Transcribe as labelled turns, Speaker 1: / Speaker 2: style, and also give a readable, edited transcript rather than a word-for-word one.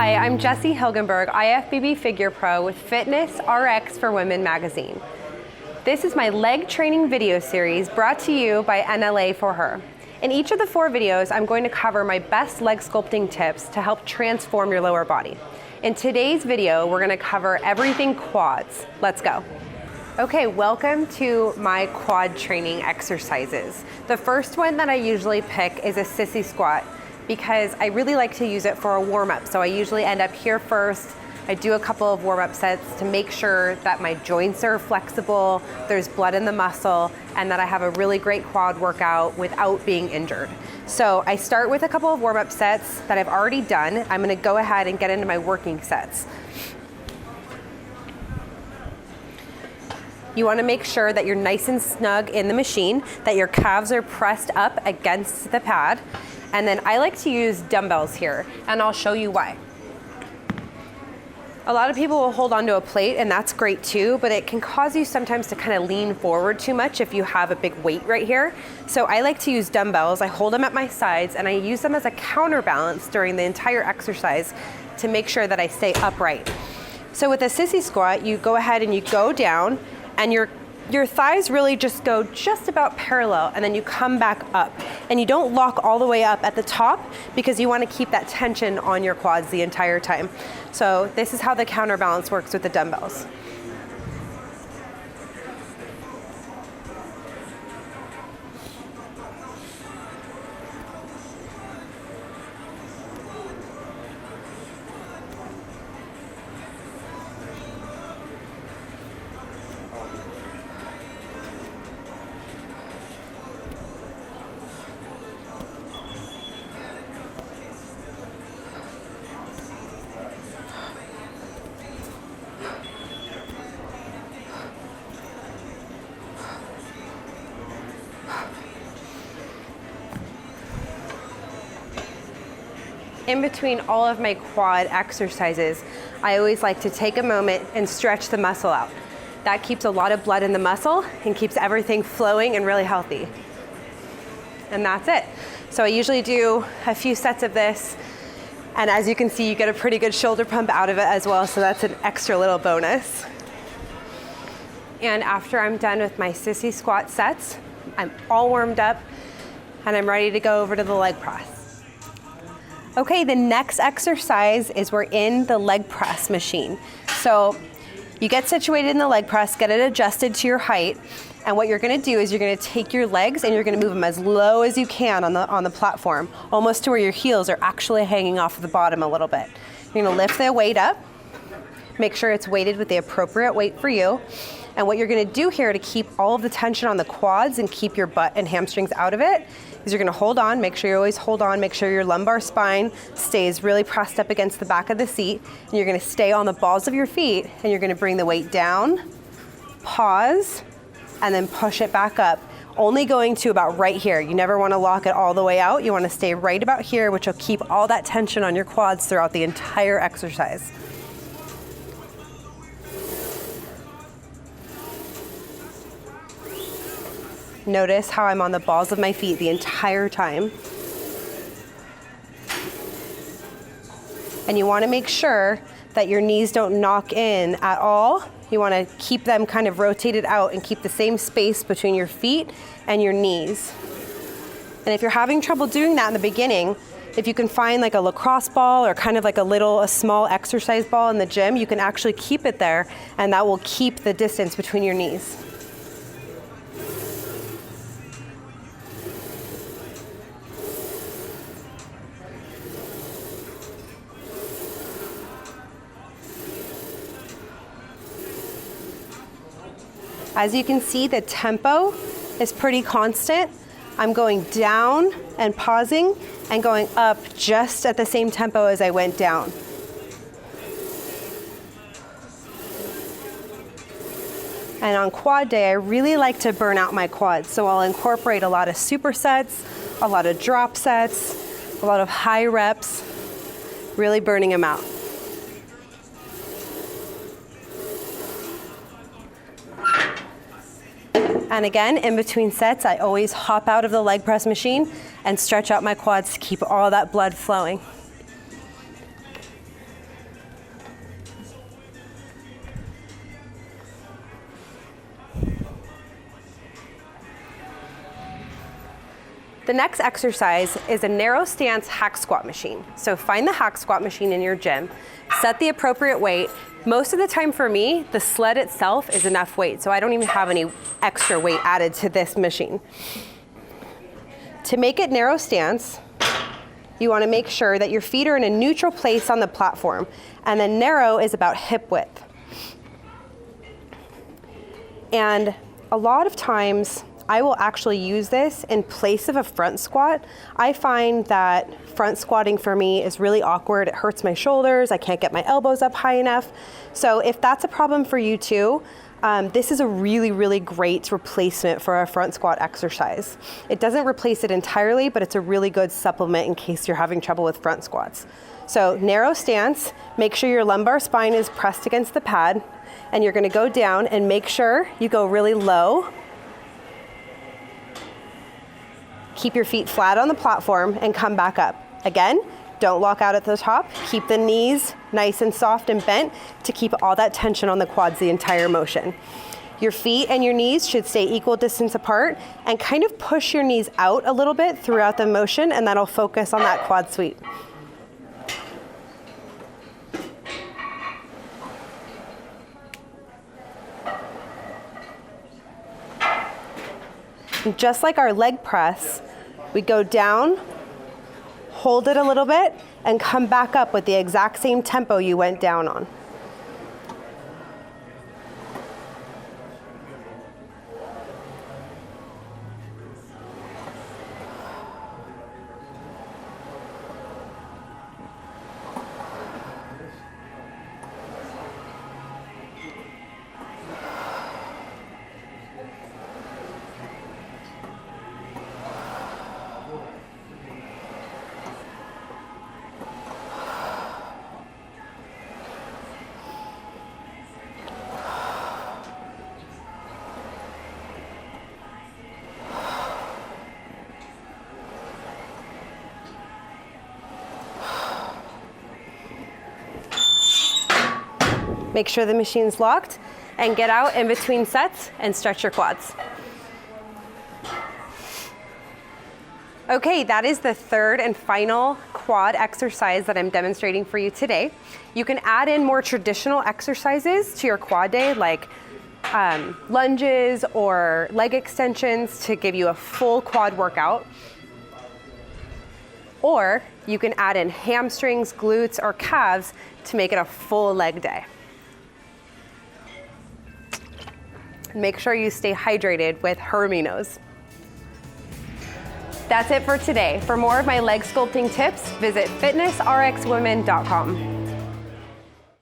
Speaker 1: Hi, I'm Jessie Hilgenberg, IFBB Figure Pro with FitnessRx for Women magazine. This is my leg training video series brought to you by NLA For Her. In each of the 4 videos, I'm going to cover my best leg sculpting tips to help transform your lower body. In today's video, we're going to cover everything quads. Let's go. Okay, welcome to my quad training exercises. The first one that I usually pick is a sissy squat, because I really like to use it for a warm-up. So I usually end up here first. I do a couple of warm-up sets to make sure that my joints are flexible, there's blood in the muscle, and that I have a really great quad workout without being injured. So I start with a couple of warm-up sets that I've already done. I'm gonna go ahead and get into my working sets. You wanna make sure that you're nice and snug in the machine, that your calves are pressed up against the pad. And then I like to use dumbbells here, and I'll show you why. A lot of people will hold onto a plate, and that's great too, but it can cause you sometimes to kind of lean forward too much if you have a big weight right here. So I like to use dumbbells. I hold them at my sides, and I use them as a counterbalance during the entire exercise to make sure that I stay upright. So with a sissy squat, you go ahead and you go down, and your thighs really just go just about parallel, and then you come back up. And you don't lock all the way up at the top because you want to keep that tension on your quads the entire time. So this is how the counterbalance works with the dumbbells. In between all of my quad exercises, I always like to take a moment and stretch the muscle out. That keeps a lot of blood in the muscle and keeps everything flowing and really healthy. And that's it. So I usually do a few sets of this, and as you can see, you get a pretty good shoulder pump out of it as well, so that's an extra little bonus. And after I'm done with my sissy squat sets, I'm all warmed up, and I'm ready to go over to the leg press. Okay, the next exercise is we're in the leg press machine. So you get situated in the leg press, get it adjusted to your height, and what you're gonna do is you're gonna take your legs and you're gonna move them as low as you can on the platform, almost to where your heels are actually hanging off the bottom a little bit. You're gonna lift the weight up, make sure it's weighted with the appropriate weight for you, and what you're gonna do here to keep all of the tension on the quads and keep your butt and hamstrings out of it is you're gonna hold on, make sure you always hold on, make sure your lumbar spine stays really pressed up against the back of the seat, and you're gonna stay on the balls of your feet, and you're gonna bring the weight down, pause, and then push it back up, only going to about right here. You never wanna lock it all the way out. You wanna stay right about here, which will keep all that tension on your quads throughout the entire exercise. Notice how I'm on the balls of my feet the entire time. And you want to make sure that your knees don't knock in at all. You want to keep them kind of rotated out and keep the same space between your feet and your knees. And if you're having trouble doing that in the beginning, if you can find like a lacrosse ball or kind of like a small exercise ball in the gym, you can actually keep it there, and that will keep the distance between your knees. As you can see, the tempo is pretty constant. I'm going down and pausing and going up just at the same tempo as I went down. And on quad day, I really like to burn out my quads. So I'll incorporate a lot of supersets, a lot of drop sets, a lot of high reps, really burning them out. And again, in between sets, I always hop out of the leg press machine and stretch out my quads to keep all that blood flowing. The next exercise is a narrow stance hack squat machine. So find the hack squat machine in your gym, set the appropriate weight. Most of the time for me, the sled itself is enough weight, so I don't even have any extra weight added to this machine. To make it narrow stance, you want to make sure that your feet are in a neutral place on the platform, and then narrow is about hip width. And a lot of times, I will actually use this in place of a front squat. I find that front squatting for me is really awkward. It hurts my shoulders. I can't get my elbows up high enough. So if that's a problem for you too, this is a really, really great replacement for a front squat exercise. It doesn't replace it entirely, but it's a really good supplement in case you're having trouble with front squats. So narrow stance, make sure your lumbar spine is pressed against the pad, and you're gonna go down and make sure you go really low. Keep your feet flat on the platform and come back up. Again, don't lock out at the top. Keep the knees nice and soft and bent to keep all that tension on the quads the entire motion. Your feet and your knees should stay equal distance apart, and kind of push your knees out a little bit throughout the motion, and that'll focus on that quad sweep. And just like our leg press, we go down, hold it a little bit, and come back up with the exact same tempo you went down on. Make sure the machine's locked, and get out in between sets and stretch your quads. Okay, that is the third and final quad exercise that I'm demonstrating for you today. You can add in more traditional exercises to your quad day, like lunges or leg extensions to give you a full quad workout. Or you can add in hamstrings, glutes, or calves to make it a full leg day. Make sure you stay hydrated with her aminos. That's it for today. For more of my leg sculpting tips, visit fitnessrxwomen.com.